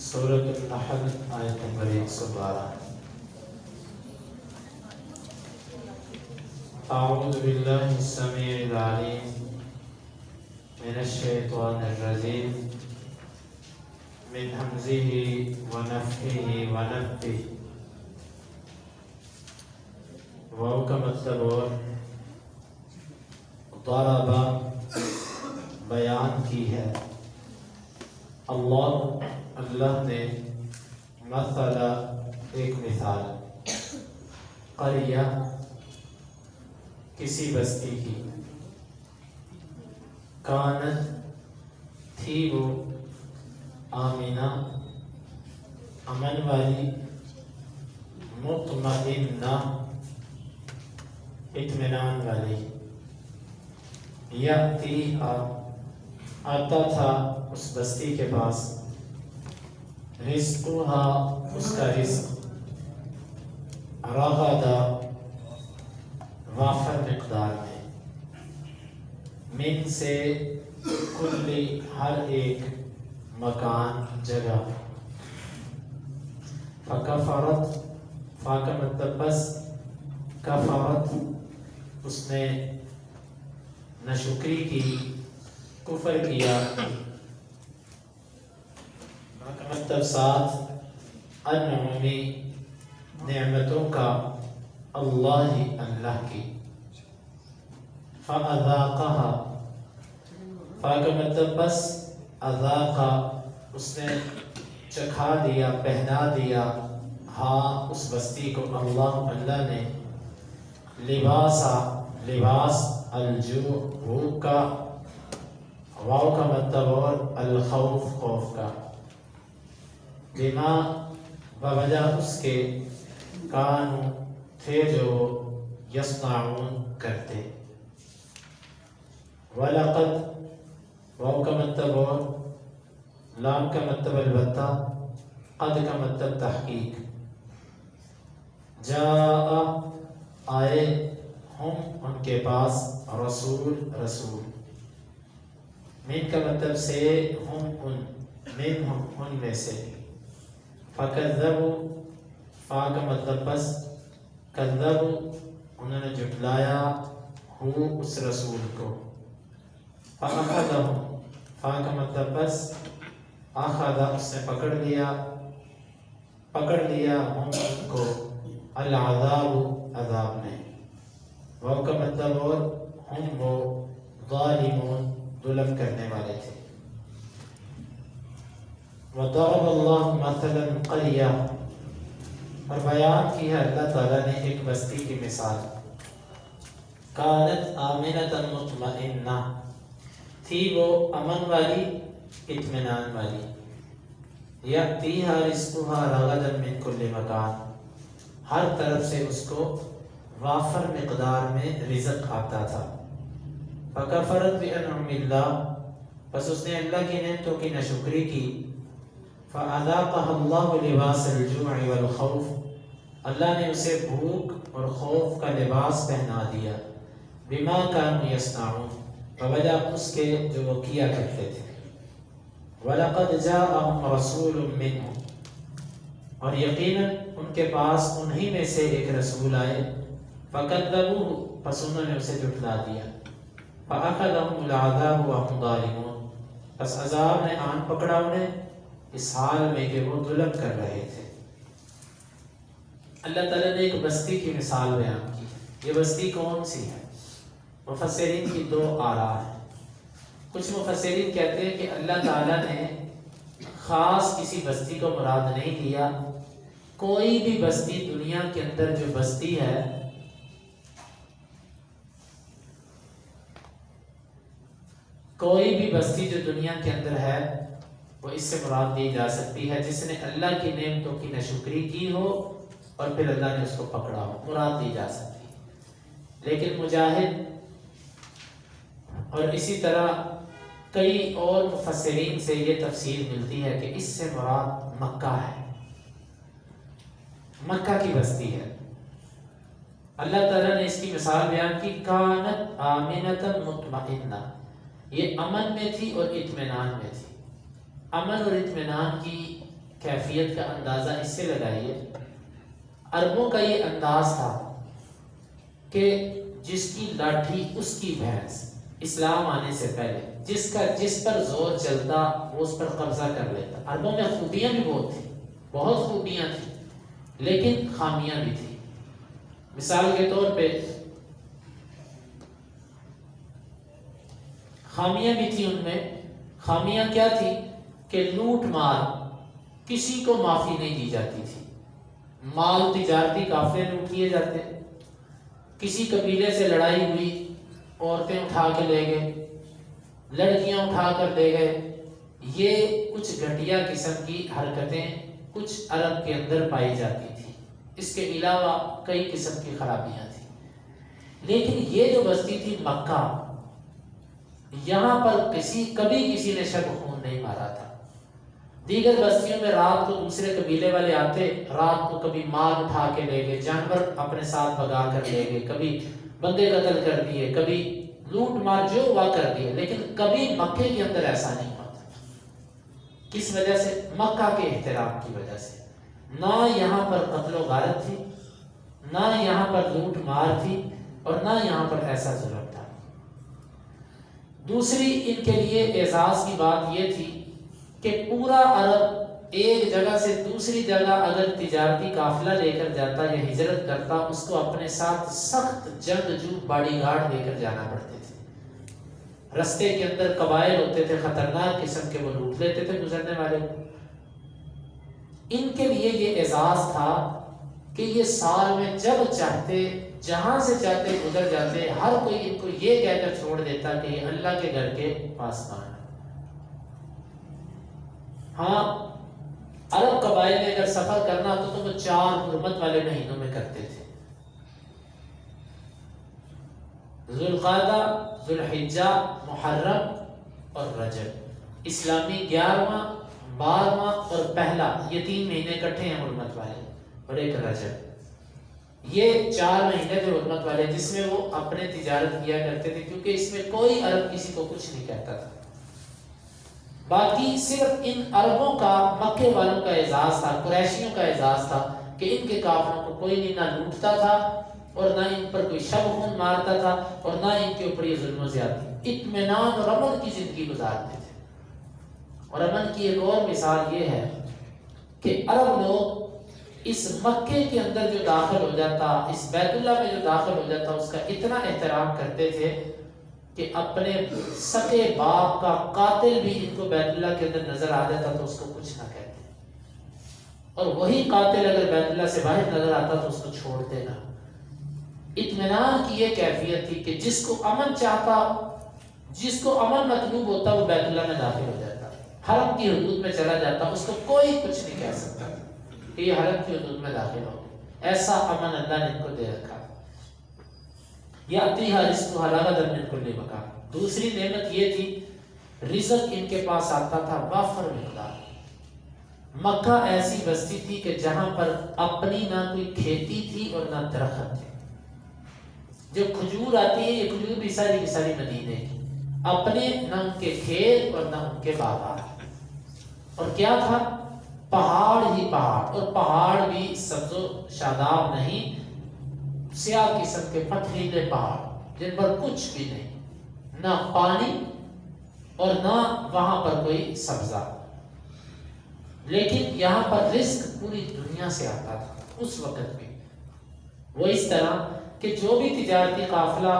سورۃ النحل آیت نمبر 112۔ اعوذ باللہ السمیع العلیم من الشیطان الرجیم من ہمزہ ونفخہ ونفثہ۔ واو کا مطلب اور ضرب بیان کی ہے اللہ نے مثلا ایک مثال، قریہ کسی بستی کی، کانت تھی وہ، آمینہ امن والی، مطمئنہ اطمینان والی، یأتیہا آتا تھا اس بستی کے پاس، رزقہا اس کا رزق، رغدا وافر مقدار میں، من سے کلی ہر ایک مکان جگہ، فکفرت فا کا مطلب بس، کفرت اس نے ناشکری کی، کفر کیا، مطلب ساتھ انعمی نعمتوں کا، اللہ کی، فاذاقہا فا کا مطلب بس، اذاقہ اس نے چکھا دیا، پہنا دیا، ہاں اس بستی کو اللہ نے، لباس الجوع بھوک کا، واو کا مطلب اور الخوف خوف کا، بما بوجہ اس کے، کانوا تھے جو یصنعون کرتے، ولقد واو کا مطلب اور لام کا مطلب البتہ، قد کا مطلب تحقیق، جاء آئے، ہم ان کے پاس، رسول من کا مطلب سے، ان میں سے، فکذبوا فا کا مطلب بس، کذبوا انہوں نے جھٹلایا، اس رسول کو، فاخذہم فا کا مطلب بس، اخذ اس نے پکڑ لیا ہم ان کو، العذاب عذاب نے، واو کا مطلب اور ہم وہ، ظالمون ظلم کرنے والے تھے، وضرب اللہ مثلا قریہ اور بیان کی ہے اللہ تعالیٰ نے ایک بستی کی مثال، کانت آمنۃ مطمئنہ تھی وہ امن والی، اطمینان والی، یأتیہا رزقہا رغدا من کل مکان ہر طرف سے اس کو وافر مقدار میں رزق آتا تھا، فکفرت بانعم اللہ پس اس نے اللہ کی نعمتوں کی ناشکری کی، فاذاقها اللہ لباس الجوع والخوف اللہ نے اسے بھوک اور خوف کا لباس پہنا دیا، بما كانوا یصنعون بوجہ اس کے جو وہ کیا کرتے تھے، وَلَقَدْ جَاءَهُمْ رَسُولٌ مِّنْهُمْ اور یقیناً ان کے پاس انہی میں سے ایک رسول آئے، فَكَذَّبُوهُ پس انہوں نے اسے جھٹلا دیا، فَأَخَذَهُمُ الْعَذَابُ وَهُمْ ظَالِمُونَ پس عذاب نے آن پکڑا انہیں اس حال میں کہ وہ ظلم کر رہے تھے۔ اللہ تعالیٰ نے ایک بستی کی مثال بیان کی، یہ بستی کون سی ہے؟ مفسرین کی دو آراء ہیں، کچھ مفسرین کہتے ہیں کہ اللہ تعالیٰ نے خاص کسی بستی کو مراد نہیں لیا، کوئی بھی بستی دنیا کے اندر جو بستی ہے، کوئی بھی بستی جو دنیا کے اندر ہے وہ اس سے مراد دی جا سکتی ہے جس نے اللہ کی نعمتوں کی ناشکری کی ہو اور پھر اللہ نے اس کو پکڑا ہو، مراد دی جا سکتی ہے۔ لیکن مجاہد اور اسی طرح کئی اور مفسرین سے یہ تفسیر ملتی ہے کہ اس سے مراد مکہ ہے، مکہ کی بستی ہے۔ اللہ تعالیٰ نے اس کی مثال بیان کی، کانت آمنۃ مطمئنہ یہ امن میں تھی اور اطمینان میں تھی۔ امن اور اطمینان کی کیفیت کا اندازہ اس سے لگائیے، عربوں کا یہ انداز تھا کہ جس کی لاٹھی اس کی بھینس، اسلام آنے سے پہلے جس پر زور چلتا وہ اس پر قبضہ کر لیتا۔ عربوں میں خوبیاں بھی بہت تھیں، بہت خوبیاں تھیں، لیکن خامیاں بھی تھیں۔ مثال کے طور پہ خامیاں بھی تھیں، ان میں خامیاں کیا تھی کہ لوٹ مار، کسی کو معافی نہیں دی جاتی تھی، مال تجارتی قافلے لوٹ لیے جاتے، کسی قبیلے سے لڑائی ہوئی عورتیں اٹھا کے لے گئے، لڑکیاں اٹھا کر لے گئے۔ یہ کچھ گھٹیا قسم کی حرکتیں کچھ عرب کے اندر پائی جاتی تھی، اس کے علاوہ کئی قسم کی خرابیاں تھیں۔ لیکن یہ جو بستی تھی مکہ، یہاں پر کبھی کسی نے شب خون نہیں مارا تھا۔ دیگر بستیوں میں رات کو دوسرے قبیلے والے آتے، رات کو کبھی مال اٹھا کے لے گئے، جانور اپنے ساتھ بھگا کر لے گئے، کبھی بندے قتل کر دیے، کبھی لوٹ مار جو ہوا کر دیے، لیکن کبھی مکے کے اندر ایسا نہیں ہوا تھا۔ کس وجہ سے؟ مکہ کے احترام کی وجہ سے۔ نہ یہاں پر قتل و غارت تھی، نہ یہاں پر لوٹ مار تھی، اور نہ یہاں پر ایسا ظلم تھا۔ دوسری ان کے لیے اعزاز کی بات یہ تھی کہ پورا عرب ایک جگہ سے دوسری جگہ اگر تجارتی قافلہ لے کر جاتا یا ہجرت کرتا، اس کو اپنے ساتھ سخت جنگجو باڈی گارڈ لے کر جانا پڑتے تھے۔ رستے کے اندر قبائل ہوتے تھے خطرناک قسم کے، وہ لوٹ لیتے تھے گزرنے والے۔ ان کے لیے یہ اعزاز تھا کہ یہ سال میں جب چاہتے جہاں سے چاہتے گزر جاتے، ہر کوئی ان کو یہ کہہ کر چھوڑ دیتا کہ یہ اللہ کے گھر کے پاسبان ہے۔ ہاں، عرب قبائل نے اگر سفر کرنا ہوتا تو وہ 4 حرمت والے مہینوں میں کرتے تھے: ذوالقعدہ، ذوالحجہ، محرم اور رجب۔ اسلامی 11واں، 12واں اور پہلا، یہ 3 مہینے اکٹھے ہیں حرمت والے، اور ایک رجب۔ یہ 4 مہینے تھے حرمت والے جس میں وہ اپنے تجارت کیا کرتے تھے، کیونکہ اس میں کوئی عرب کسی کو کچھ نہیں کہتا تھا۔ باقی صرف ان عربوں کا، مکے والوں کا اعزاز تھا، قریشیوں کا اعزاز تھا کہ ان کے کافروں کو کوئی نہیں نہ لوٹتا تھا، اور نہ ان پر کوئی شب خون مارتا تھا، اور نہ ان کے اوپر یہ ظلم و زیادتی، اطمینان اور امن کی زندگی گزارتے تھے۔ اور امن کی ایک اور مثال یہ ہے کہ عرب لوگ اس مکے کے اندر جو داخل ہو جاتا، اس بیت اللہ میں جو داخل ہو جاتا، اس کا اتنا احترام کرتے تھے کہ اپنے سکے باپ کا قاتل بھی ان کو بیت اللہ کے اندر نظر آ جاتا تو اس کو کچھ نہ کہتے، اور وہی قاتل اگر بیت اللہ سے باہر نظر آتا تو اس کو چھوڑتے نہ۔ اطمینان کی یہ کیفیت تھی کہ جس کو امن چاہتا، جس کو امن مطلوب ہوتا، وہ بیت اللہ میں داخل ہو جاتا، حرم کی حدود میں چلا جاتا، اس کو کوئی کچھ نہیں کہہ سکتا کہ یہ حرم کی حدود میں داخل ہو۔ ایسا امن اللہ نے ان کو دے رکھا۔ یاتیھا رزقھا رغداً من کل مکان۔ دوسری نعمت یہ تھی، رزق ان کے پاس آتا تھا وافر مقدار۔ مکہ ایسی بستی تھی کہ جہاں پر اپنی نہ کوئی کھیتی تھی اور نہ درخت تھے۔ جو کھجور آتی ہے، یہ کھجور بھی ساری کی ساری مدینے کی، اپنے نہ ان کے کھیت اور نہ ان کے باغات۔ اور کیا تھا؟ پہاڑ ہی پہاڑ، اور پہاڑ بھی سبز و شاداب نہیں، سیاہ قسم کے پتھریلے پہاڑ جن پر کچھ بھی نہیں، نہ پانی اور نہ وہاں پر کوئی سبزہ۔ لیکن یہاں پر رزق پوری دنیا سے آتا تھا اس وقت بھی۔ وہ اس طرح کہ جو بھی تجارتی قافلہ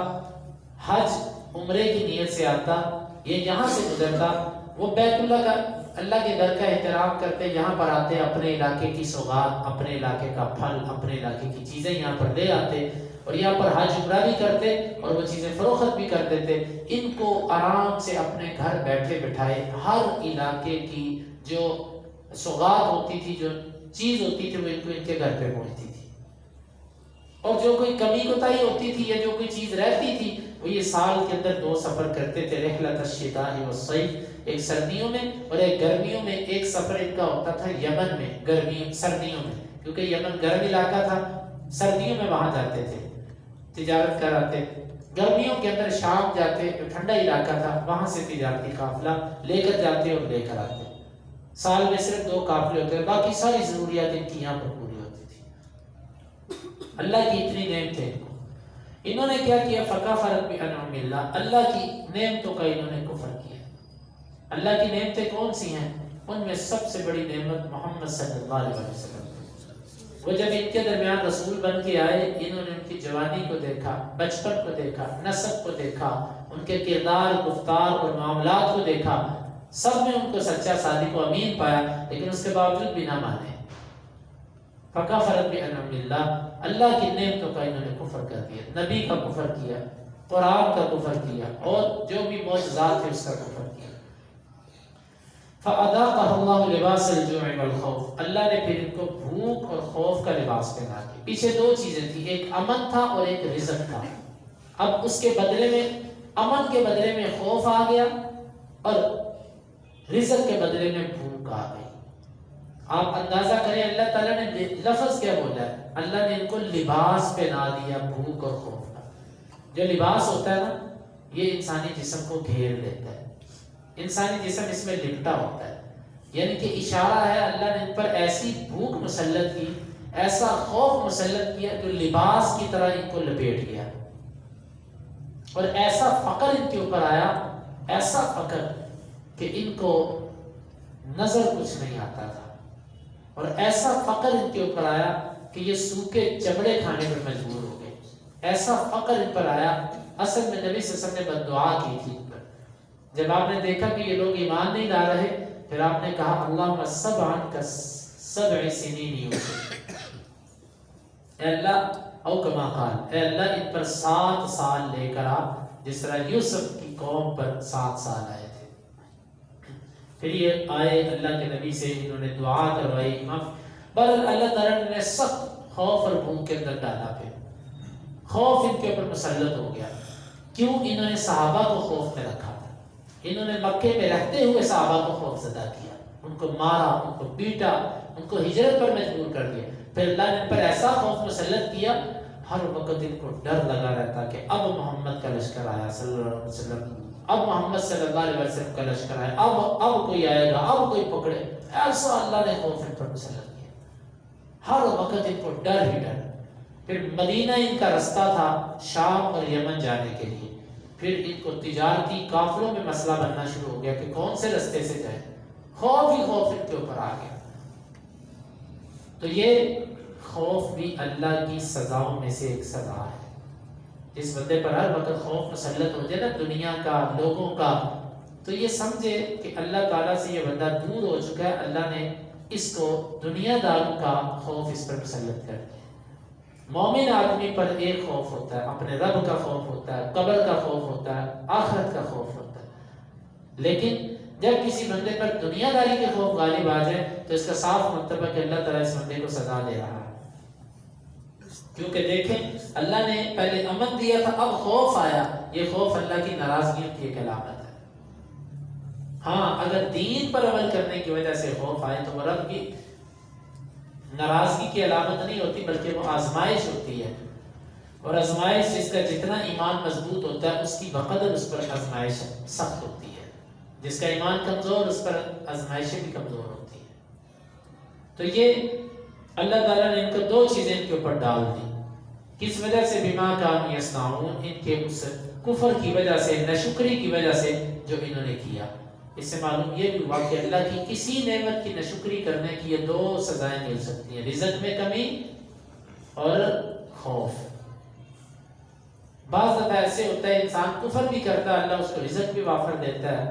حج عمرے کی نیت سے آتا، یہ یہاں سے گزرتا، وہ بیت اللہ کا، اللہ کے گھر کا احترام کرتے، یہاں پر آتے، اپنے علاقے کی سوغات، اپنے علاقے کا پھل، اپنے علاقے کی چیزیں یہاں پر لے آتے، اور یہاں پر حج عمرہ بھی کرتے اور وہ چیزیں فروخت بھی کر دیتے۔ ان کو آرام سے اپنے گھر بیٹھے بٹھائے ہر علاقے کی جو سوغات ہوتی تھی، جو چیز ہوتی تھی، وہ ان کو ان کے گھر پہ پہنچتی تھی۔ اور جو کوئی کمی کوتاہی ہوتی تھی یا جو کوئی چیز رہتی تھی، وہ یہ سال کے اندر 2 سفر کرتے تھے، رحلۃ الشتاء والصیف، ایک سردیوں میں اور ایک گرمیوں میں۔ ایک سفر ان کا ہوتا تھا یمن میں، سردیوں میں، کیونکہ یمن گرم علاقہ تھا، سردیوں میں وہاں جاتے تھے، تجارت کراتے۔ گرمیوں کے اندر شام جاتے، جو ٹھنڈا علاقہ تھا، وہاں سے تجارتی قافلہ لے کر جاتے اور لے کر آتے۔ سال میں صرف 2 قافلے ہوتے ہیں، باقی ساری ضروریات ان کی یہاں پر پوری ہوتی تھی۔ اللہ کی اتنی نعمتیں ان کو، انہوں نے کیا کیا؟ فکفرت بانعم اللہ، اللہ کی نعمتوں کا انہوں نے کفر کیا۔ اللہ کی نعمتیں کون سی ہیں؟ ان میں سب سے بڑی نعمت محمد صلی اللہ علیہ وسلم۔ وہ جب ان کے درمیان رسول بن کے آئے، انہوں نے ان کی جوانی کو دیکھا، بچپن کو دیکھا، نسب کو دیکھا، ان کے کردار، گفتار اور معاملات کو دیکھا، سب میں ان کو سچا، صادق و امین پایا، لیکن اس کے باوجود بھی نہ مانے۔ فکفرت بانعم اللہ، اللہ کی نعمتوں کا انہوں نے کفر کر دیا، نبی کا کفر کیا، قرآن کا کفر کیا، اور جو بھی معجزات تھے اس کا کفر کیا۔ فَأَذَاقَهُ اللَّهُ لِبَاسَ الْجُوعِ وَالْخَوْفِ، اللہ نے پھر ان کو بھوک اور خوف کا لباس پہنا دیا۔ پیچھے 2 چیزیں تھیں، ایک امن تھا اور ایک رزق تھا۔ اب اس کے بدلے میں، امن کے بدلے میں خوف آ گیا اور رزق کے بدلے میں بھوک آ گئی۔ آپ اندازہ کریں اللہ تعالیٰ نے لفظ کیا بولا ہے؟ اللہ نے ان کو لباس پہنا دیا بھوک اور خوف کا۔ جو لباس ہوتا ہے نا، یہ انسانی جسم کو گھیر لیتا ہے، انسانی جسم اس میں لپٹا ہوتا ہے، یعنی کہ اشارہ ہے اللہ نے ان پر ایسی بھوک مسلط کی، ایسا خوف مسلط کیا جو لباس کی طرح ان کو لپیٹ گیا، اور ایسا فقر ان کے اوپر آیا، ایسا فقر کہ ان کو نظر کچھ نہیں آتا تھا، اور ایسا فقر ان کے اوپر آیا کہ یہ سوکھے چمڑے کھانے پر مجبور ہو گئے، ایسا فقر ان پر آیا۔ اصل میں نبی صلی اللہ علیہ وسلم نے بددعا کی تھی ان پر، جب آپ نے دیکھا کہ یہ لوگ ایمان نہیں لا رہے، پھر آپ نے کہا اللہم سبعن کا 7 سنین یوسف، اے اللہ، او کما قال، اے اللہ ان پر 7 سال لے کر آ، جس طرح یوسف کی قوم پر 7 سال آئے تھے۔ پھر یہ آئے اللہ کے نبی سے، انہوں نے دعا کروائی، بہرحال اللہ تعالیٰ نے سخت خوف اور بھوک کے اندر ڈالا، پھر خوف ان کے اوپر مسلط ہو گیا۔ کیوں؟ انہوں نے صحابہ کو خوف میں رکھا تھا، انہوں نے مکے میں رہتے ہوئے صحابہ کو خوف زدہ کیا، ان کو مارا، ان کو پیٹا، ان کو ہجرت پر مجبور کر دیا۔ پھر اللہ نے ان پر ایسا خوف مسلط کیا، ہر وقت ان کو ڈر لگا رہتا کہ اب محمد کا لشکر آیا صلی اللہ علیہ وسلم، اب محمد صلی اللہ علیہ وسلم کا لشکر آیا، اب کوئی آئے گا، اب کوئی پکڑے، ایسا اللہ نے خوف ان پر مسلط کیا، ہر وقت ان کو ڈر ہی ڈر۔ پھر مدینہ ان کا رستہ تھا شام اور یمن جانے کے لیے، پھر ان کو تجارتی قافلوں میں مسئلہ بننا شروع ہو گیا کہ کون سے رستے سے جائیں، خوف ہی خوف ان کے اوپر آ گیا۔ تو یہ خوف بھی اللہ کی سزاؤں میں سے ایک سزا ہے۔ جس بندے پر ہر وقت خوف مسلط ہو جائے نا، دنیا کا، لوگوں کا، تو یہ سمجھے کہ اللہ تعالیٰ سے یہ بندہ دور ہو چکا ہے، اللہ نے اس کو دنیا داروں کا خوف اس پر مسلط کر دیا۔ مومن آدمی پر ایک خوف ہوتا ہے، اپنے رب کا خوف ہوتا ہے، قبر کا خوف ہوتا ہے، آخرت کا خوف ہوتا ہے، لیکن جب کسی بندے پر دنیا داری کے خوف غالب آ جائے تو اس کا صاف مطلب ہے کہ اللہ تعالیٰ اس بندے کو سزا دے رہا ہے۔ کیونکہ دیکھیں اللہ نے پہلے امن دیا تھا، اب خوف آیا، یہ خوف اللہ کی ناراضگی کی ایک علامت ہے۔ ہاں، اگر دین پر عمل کرنے کی وجہ سے خوف آئے تو وہ رب کی ناراضگی کی علامت نہیں ہوتی، بلکہ وہ آزمائش ہوتی ہے، اور آزمائش جس کا جتنا ایمان مضبوط ہوتا ہے اس کی بقدر اس پر آزمائش سخت ہوتی ہے، جس کا ایمان کمزور اس پر آزمائشیں بھی کمزور ہوتی ہیں۔ تو یہ اللہ تعالیٰ نے ان کو 2 چیزیں ان کے اوپر ڈال دی، کس وجہ سے؟ بما کانوا یصنعون، ان کے اس کفر کی وجہ سے، ناشکری کی وجہ سے جو انہوں نے کیا۔ اس سے معلوم یہ بھی ہوا کہ اللہ کی کسی نعمت کی ناشکری کرنے کی یہ 2 سزائیں مل سکتی ہیں، رزق میں کمی اور خوف۔ بعض دفعہ ایسے ہوتا ہے انسان کفر بھی کرتا ہے، اللہ اس کو رزق بھی وافر دیتا ہے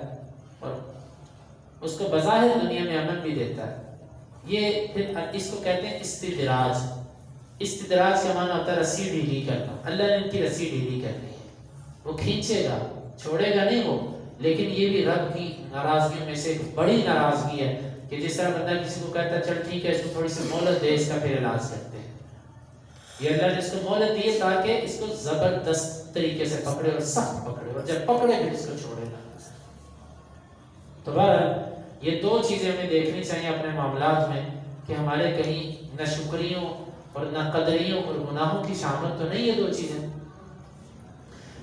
اور اس کو بظاہر دنیا میں امن بھی دیتا ہے۔ یہ پھر اس کو کہتے ہیں استدراج۔ استدراج کا معنی ہوتا ہے رسی ڈھیلی کرنا۔ اللہ نے ان کی رسی ڈھیلی کرنی ہے، وہ کھینچے گا، چھوڑے گا نہیں وہ، لیکن یہ بھی رب کی ناراضگیوں میں سے ایک بڑی ناراضگی ہے کہ جس طرح بندہ کسی کو کہتا ہے چل ٹھیک ہے اس کو تھوڑی سی مہلت دے، اس کا پھر علاج کرتے ہیں، یہ اللہ نے اس کو مہلت دی ہے تاکہ اس کو زبردست طریقے سے پکڑے اور سخت پکڑے، اور جب پکڑے پھر اس کو چھوڑے گا۔ تو بہرحال یہ 2 چیزیں ہمیں دیکھنی چاہیے اپنے معاملات میں کہ ہمارے کہیں نہ شکریوں اور نہ قدریوں اور گناہوں کی شامل تو نہیں ہے 2 چیزیں۔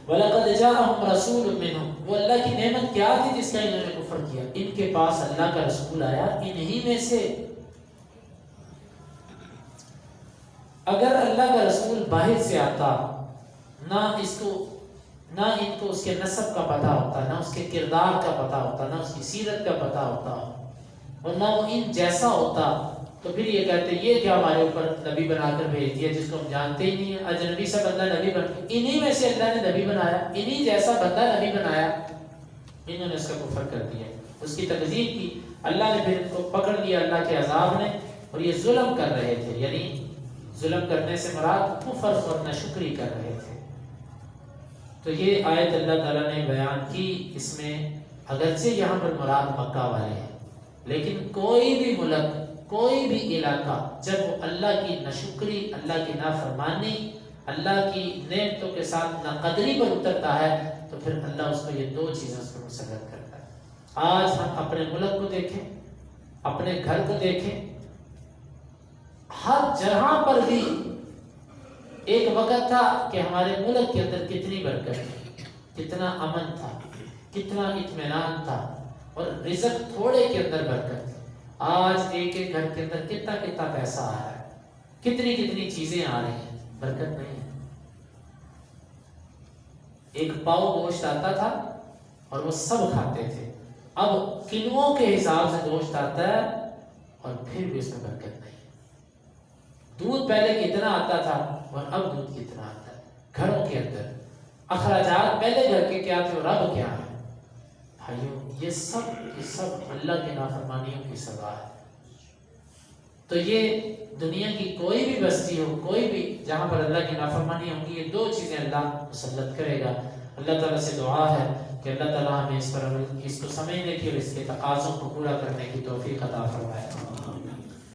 وَلَقَدْ جَاءَهُمْ رَسُولٌ مِّنْهُمْ، وہ اللہ کی نعمت کیا تھی جس کا انہوں نے کفر کیا؟ ان کے پاس اللہ کا رسول آیا انہی میں سے۔ اگر اللہ کا رسول باہر سے آتا، نہ ان کو اس کے نسب کا پتہ ہوتا، نہ اس کے کردار کا پتہ ہوتا، نہ اس کی سیرت کا پتہ ہوتا، اور نہ وہ ان جیسا ہوتا، تو پھر یہ کہتے یہ کیا ہمارے اوپر نبی بنا کر بھیج دیا جس کو ہم جانتے ہی نہیں ہیں، اجنبی سا بندہ نبی بن کے، انہی میں سے اللہ نے نبی بنایا، انہی جیسا بندہ نبی بنایا، انہوں نے اس کا کفر کر دیا، اس کی تکذیب کی۔ اللہ نے پھر ان کو پکڑ لیا اللہ کے عذاب نے، اور یہ ظلم کر رہے تھے، یعنی ظلم کرنے سے مراد کفر اور ناشکری کر رہے تھے۔ تو یہ آیت اللہ تعالیٰ نے بیان کی، اس میں اگرچہ یہاں پر مراد مکہ والے ہیں، لیکن کوئی بھی ملک، کوئی بھی علاقہ جب وہ اللہ کی ناشکری، اللہ کی نافرمانی، اللہ کی نعمتوں کے ساتھ ناقدری پر اترتا ہے، تو پھر اللہ اس کو یہ دو چیزیں اس کو مسلط کرتا ہے۔ آج ہم اپنے ملک کو دیکھیں، اپنے گھر کو دیکھیں، ہر جگہ پر بھی ایک وقت تھا کہ ہمارے ملک کے اندر کتنی برکت تھی، کتنا امن تھا، کتنا اطمینان تھا، اور رزق تھوڑے کے اندر برکت تھی۔ آج ایک ایک گھر کے اندر کتنا کتنا پیسہ آ رہا ہے، کتنی کتنی چیزیں آ رہی ہیں، برکت نہیں ہے۔ ایک پاؤ گوشت آتا تھا اور وہ سب کھاتے تھے، اب کلوؤں کے حساب سے گوشت آتا ہے اور پھر بھی اس میں برکت نہیں۔ دودھ پہلے کتنا آتا تھا اور اب دودھ کتنا آتا ہے۔ گھروں کے اندر اخراجات پہلے گھر کے کیا تھے اور اب کیا ہے۔ بھائیوں یہ سب اللہ کے نافرمانیوں کی سزا ہے۔ تو یہ دنیا کی کوئی بھی بستی ہو، کوئی بھی جہاں پر اللہ کی نافرمانی ہوں گی، یہ دو چیزیں اللہ مسلط کرے گا۔ اللہ تعالیٰ سے دعا ہے کہ اللہ تعالیٰ ہمیں اس کو سمجھنے کی اور اس کے تقاضوں کو پورا کرنے کی توفیق عطا فرمائے۔